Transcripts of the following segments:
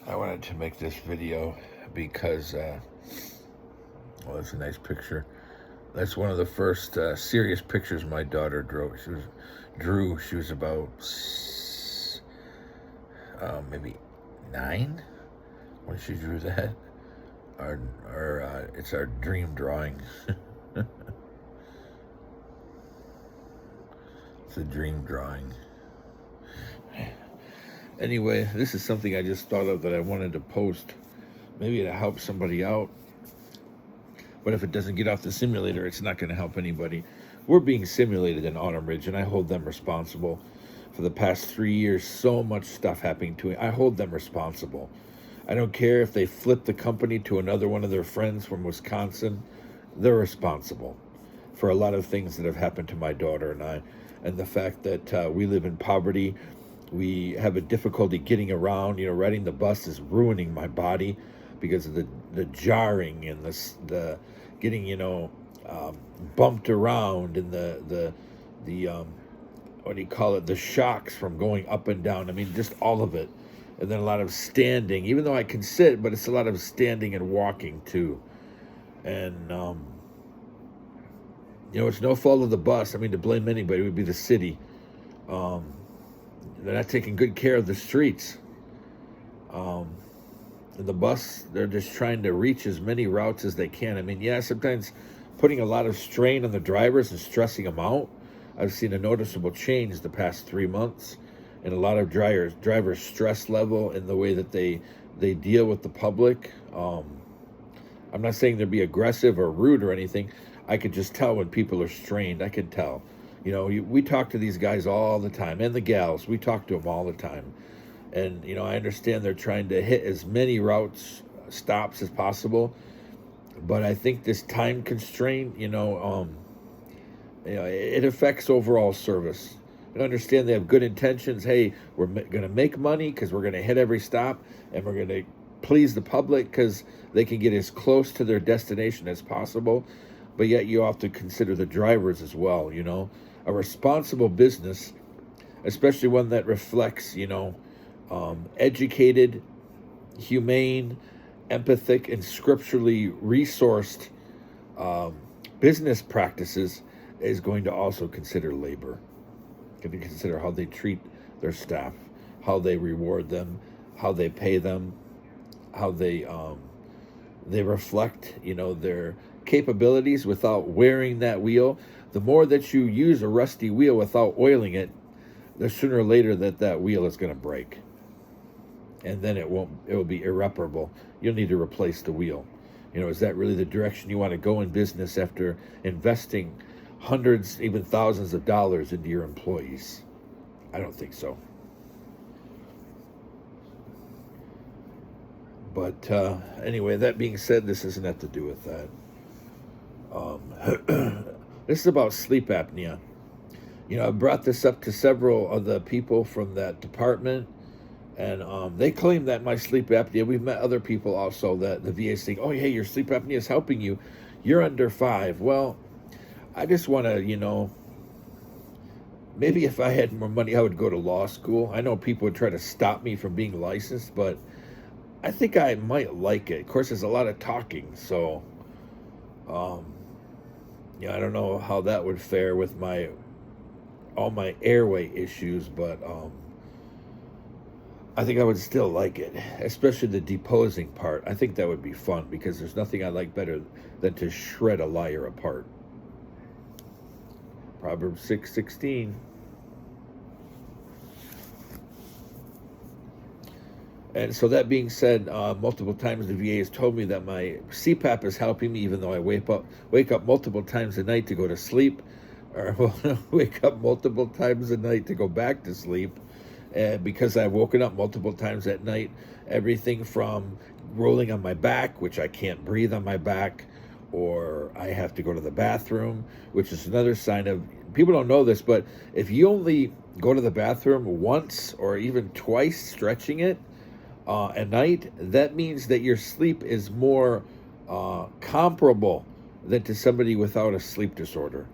I wanted to make this video because, well, that's a nice picture. That's one of the first serious pictures my daughter drew. She was about maybe 9 when she drew that. It's our dream drawing. It's a dream drawing. Anyway, this is something I just thought of that I wanted to post, maybe to help somebody out. But if it doesn't get off the simulator, it's not going to help anybody. We're being simulated in Autumn Ridge, and I hold them responsible. For the past 3 years, so much stuff happening to me. I hold them responsible. I don't care if they flip the company to another one of their friends from Wisconsin. They're responsible for a lot of things that have happened to my daughter and I. And the fact that we live in poverty, we have a difficulty getting around. Riding the bus is ruining my body because of the jarring and the getting bumped around and the what do you call it, the shocks from going up and down. I mean, just all of it. And then a lot of standing, even though I can sit, but it's a lot of standing and walking too. And it's no fault of the bus. I mean, to blame anybody would be the city. They're not taking good care of the streets. And the bus, they're just trying to reach as many routes as they can. I mean, yeah, sometimes putting a lot of strain on the drivers and stressing them out. I've seen a noticeable change the past 3 months in a lot of drivers' stress level and the way that they deal with the public. I'm not saying they'll be aggressive or rude or anything. I could just tell when people are strained. I could tell. We talk to these guys all the time, and the gals. We talk to them all the time. And, I understand they're trying to hit as many stops as possible. But I think this time constraint, it affects overall service. I understand they have good intentions. Hey, we're going to make money because we're going to hit every stop, and we're going to please the public because they can get as close to their destination as possible. But yet you have to consider the drivers as well. A responsible business, especially one that reflects, educated, humane, empathic, and scripturally resourced business practices, is going to also consider labor. Going to consider how they treat their staff, how they reward them, how they pay them, how they reflect, their capabilities without wearing that wheel. The more that you use a rusty wheel without oiling it, the sooner or later that wheel is going to break. And then it will be irreparable. You'll need to replace the wheel. Is that really the direction you want to go in business after investing hundreds, even thousands of dollars into your employees? I don't think so. But anyway, that being said, this doesn't have to do with that. This is about sleep apnea. I brought this up to several of the people from that department, and they claim that my sleep apnea, we've met other people also that the VA is saying, oh, hey, your sleep apnea is helping you. You're under 5. Well, I just want to, maybe if I had more money, I would go to law school. I know people would try to stop me from being licensed, but I think I might like it. Of course, there's a lot of talking, so I don't know how that would fare with all my airway issues, but I think I would still like it, especially the deposing part. I think that would be fun because there's nothing I like better than to shred a liar apart. Proverbs 6:16. And so that being said, multiple times the VA has told me that my CPAP is helping me, even though I wake up multiple times a night to go to sleep, or wake up multiple times a night to go back to sleep, because I've woken up multiple times at night. Everything from rolling on my back, which I can't breathe on my back, or I have to go to the bathroom, which is another sign of, people don't know this, but if you only go to the bathroom once or even twice, stretching it at night, that means that your sleep is more comparable than to somebody without a sleep disorder.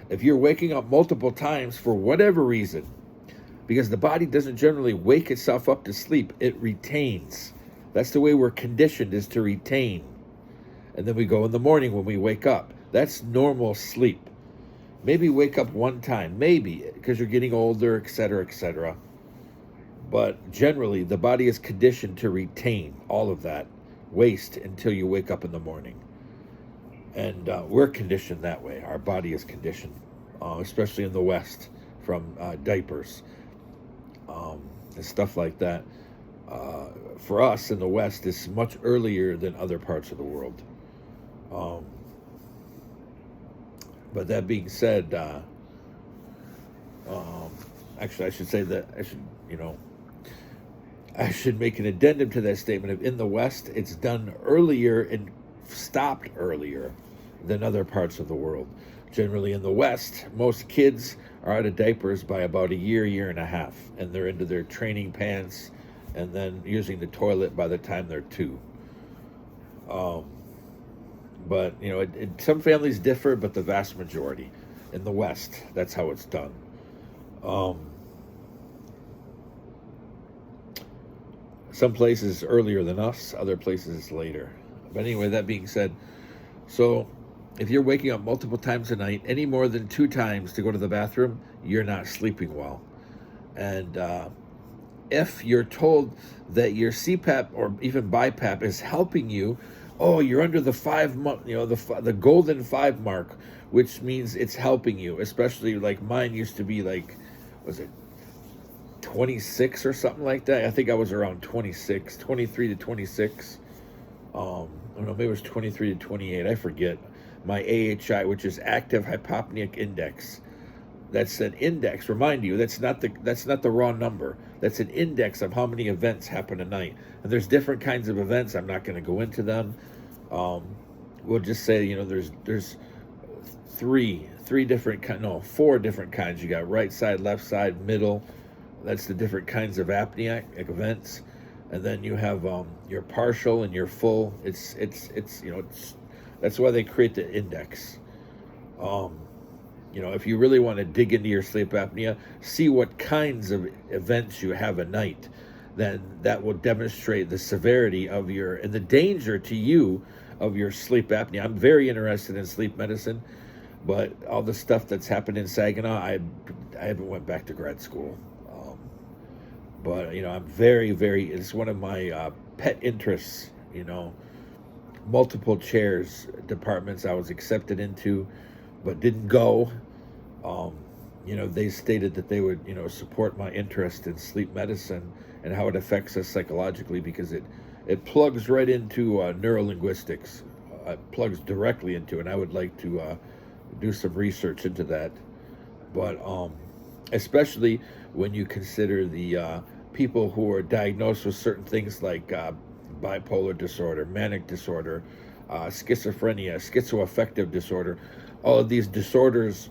If you're waking up multiple times for whatever reason, because the body doesn't generally wake itself up to sleep, it retains. That's the way we're conditioned, is to retain. And then we go in the morning when we wake up. That's normal sleep. Maybe wake up one time, maybe, because you're getting older, etc., etc. But generally, the body is conditioned to retain all of that waste until you wake up in the morning. And we're conditioned that way. Our body is conditioned, especially in the West, from diapers and stuff like that. For us in the West, it's much earlier than other parts of the world. But that being said, actually, I should say that I should make an addendum to that statement of in the West, it's done earlier and stopped earlier than other parts of the world. Generally in the West, most kids are out of diapers by about a year and a half, and they're into their training pants and then using the toilet by the time they're 2. But, some families differ, but the vast majority in the West, that's how it's done. Some places earlier than us, other places later. But anyway, that being said, so if you're waking up multiple times a night, any more than 2 times to go to the bathroom, you're not sleeping well. And if you're told that your CPAP or even BIPAP is helping you, oh, you're under the 5 month, the golden 5 mark, which means it's helping you. Especially like mine used to be like, was it 26 or something like that? I think I was around 26, 23 to 26. I don't know, maybe it was 23 to 28. I forget. My AHI, which is active hypopneic index. That's an index. Remind you, that's not the raw number. That's an index of how many events happen a night. And there's different kinds of events. I'm not going to go into them. We'll just say, there's 4 different kinds. You got right side, left side, middle. That's the different kinds of apnea events. And then you have your partial and your full. It's that's why they create the index. If you really want to dig into your sleep apnea, see what kinds of events you have a night. Then that will demonstrate the severity of and the danger to you of your sleep apnea. I'm very interested in sleep medicine, but all the stuff that's happened in Saginaw, I haven't went back to grad school. But I'm very, very. It's one of my pet interests. Multiple chairs departments I was accepted into, but didn't go. They stated that they would, support my interest in sleep medicine and how it affects us psychologically, because it plugs right into neurolinguistics. It plugs directly into it, and I would like to do some research into that. But especially when you consider the people who are diagnosed with certain things like bipolar disorder, manic disorder, schizophrenia, schizoaffective disorder, all of these disorders,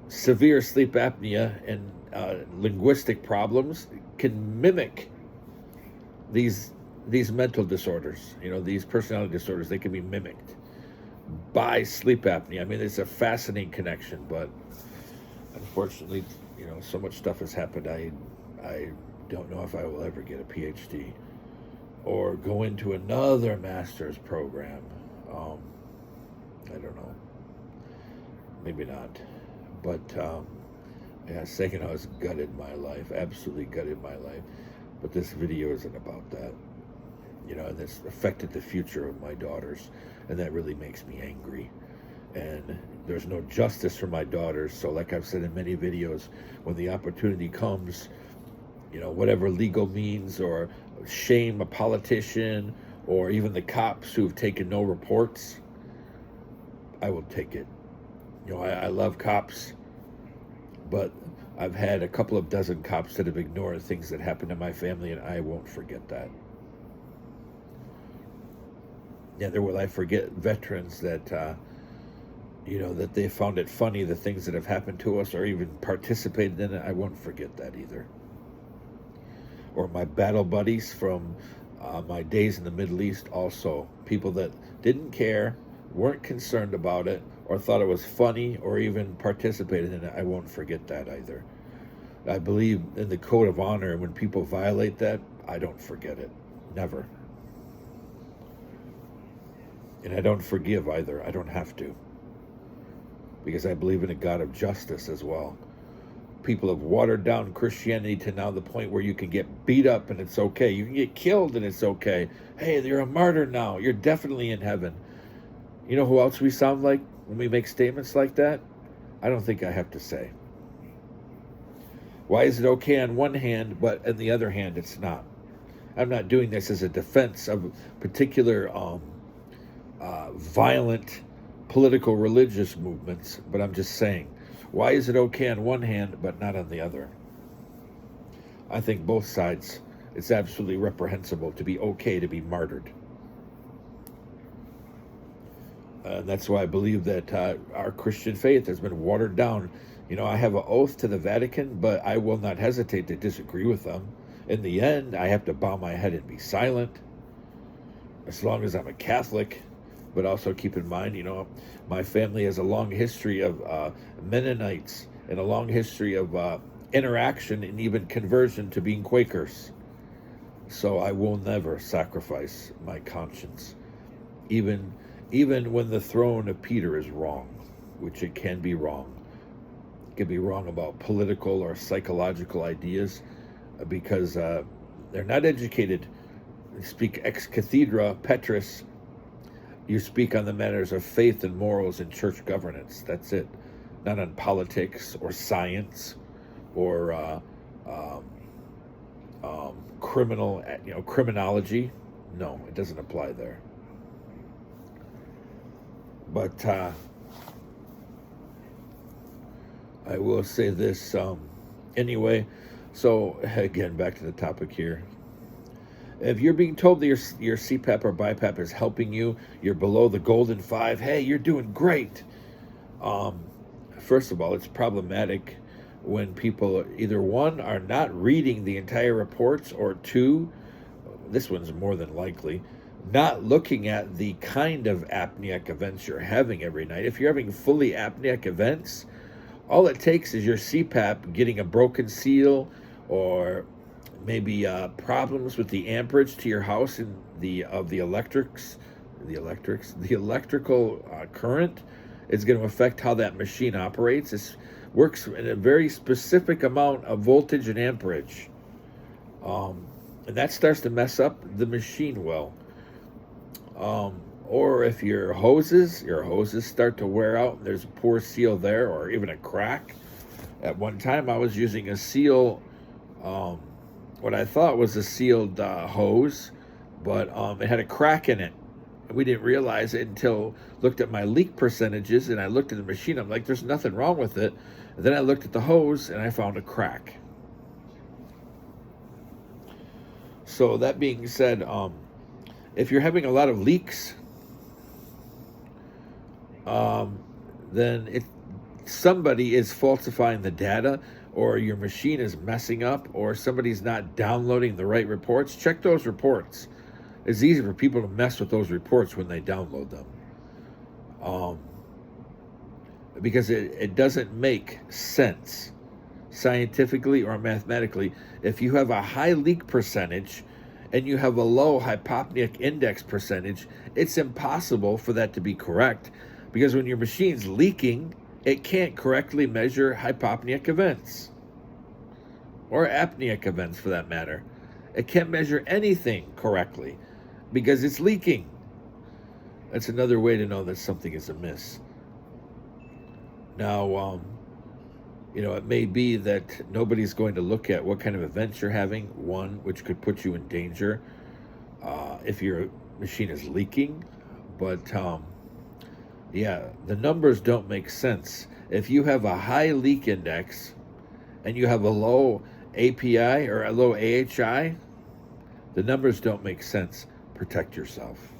severe sleep apnea and linguistic problems can mimic these mental disorders. These personality disorders, they can be mimicked by sleep apnea. I mean, it's a fascinating connection, but unfortunately, so much stuff has happened. I don't know if I will ever get a PhD or go into another master's program. I don't know. Maybe not. But Saginaw has gutted my life, absolutely gutted my life. But this video isn't about that. And it's affected the future of my daughters, and that really makes me angry. And there's no justice for my daughters. So like I've said in many videos, when the opportunity comes, whatever legal means, or shame a politician, or even the cops who've taken no reports, I will take it. I love cops, but I've had a couple of dozen cops that have ignored things that happened to my family, and I won't forget that. Neither will I forget veterans that, that they found it funny, the things that have happened to us, or even participated in it. I won't forget that either. Or my battle buddies from my days in the Middle East, also. People that didn't care, weren't concerned about it, or thought it was funny, or even participated in it. I won't forget that either. I believe in the code of honor, and when people violate that I don't forget it. Never. And I don't forgive either. I don't have to. Because I believe in a God of justice as well. People have watered down Christianity to now the point where you can get beat up and it's okay. You can get killed and it's okay. Hey, you're a martyr now. You're definitely in heaven. You know who else we sound like when we make statements like that? I don't think I have to say. Why is it okay on one hand, but on the other hand, it's not? I'm not doing this as a defense of particular violent political religious movements, but I'm just saying, why is it okay on one hand, but not on the other? I think both sides, it's absolutely reprehensible to be okay to be martyred. That's why I believe that our Christian faith has been watered down. You know, I have an oath to the Vatican, but I will not hesitate to disagree with them. In the end, I have to bow my head and be silent, as long as I'm a Catholic. But also keep in mind, you know, my family has a long history of Mennonites and a long history of interaction and even conversion to being Quakers. So I will never sacrifice my conscience, even when the throne of Peter is wrong, which it can be wrong. It can be wrong about political or psychological ideas because they're not educated. They speak ex cathedra Petrus. You speak on the matters of faith and morals and church governance. That's it. Not on politics or science or criminology. No, it doesn't apply there. But I will say this anyway. So again, back to the topic here. If you're being told that your CPAP or BIPAP is helping you, you're below the golden 5, hey, you're doing great. First of all, it's problematic when people either one, are not reading the entire reports, or two, this one's more than likely, not looking at the kind of apneic events you're having every night. If you're having fully apneic events, all it takes is your CPAP getting a broken seal or maybe problems with the amperage to your house and the electrical current is going to affect how that machine operates. It works in a very specific amount of voltage and amperage, and that starts to mess up the machine well. Or if your hoses start to wear out and there's a poor seal there or even a crack. At one time I was using a seal, what I thought was a sealed hose, but it had a crack in it. We didn't realize it until looked at my leak percentages, and I looked at the machine. I'm like, there's nothing wrong with it. And then I looked at the hose and I found a crack. So that being said, if you're having a lot of leaks, then somebody is falsifying the data, or your machine is messing up, or somebody's not downloading the right reports. Check those reports. It's easy for people to mess with those reports when they download them, because it doesn't make sense scientifically or mathematically. If you have a high leak percentage and you have a low hypopneic index percentage, it's impossible for that to be correct, because when your machine's leaking, it can't correctly measure hypopneic events, or apneic events for that matter. It can't measure anything correctly because it's leaking. That's another way to know that something is amiss. Now, it may be that nobody's going to look at what kind of events you're having, one, which could put you in danger if your machine is leaking. But the numbers don't make sense. If you have a high leak index and you have a low API or a low AHI, the numbers don't make sense. Protect yourself.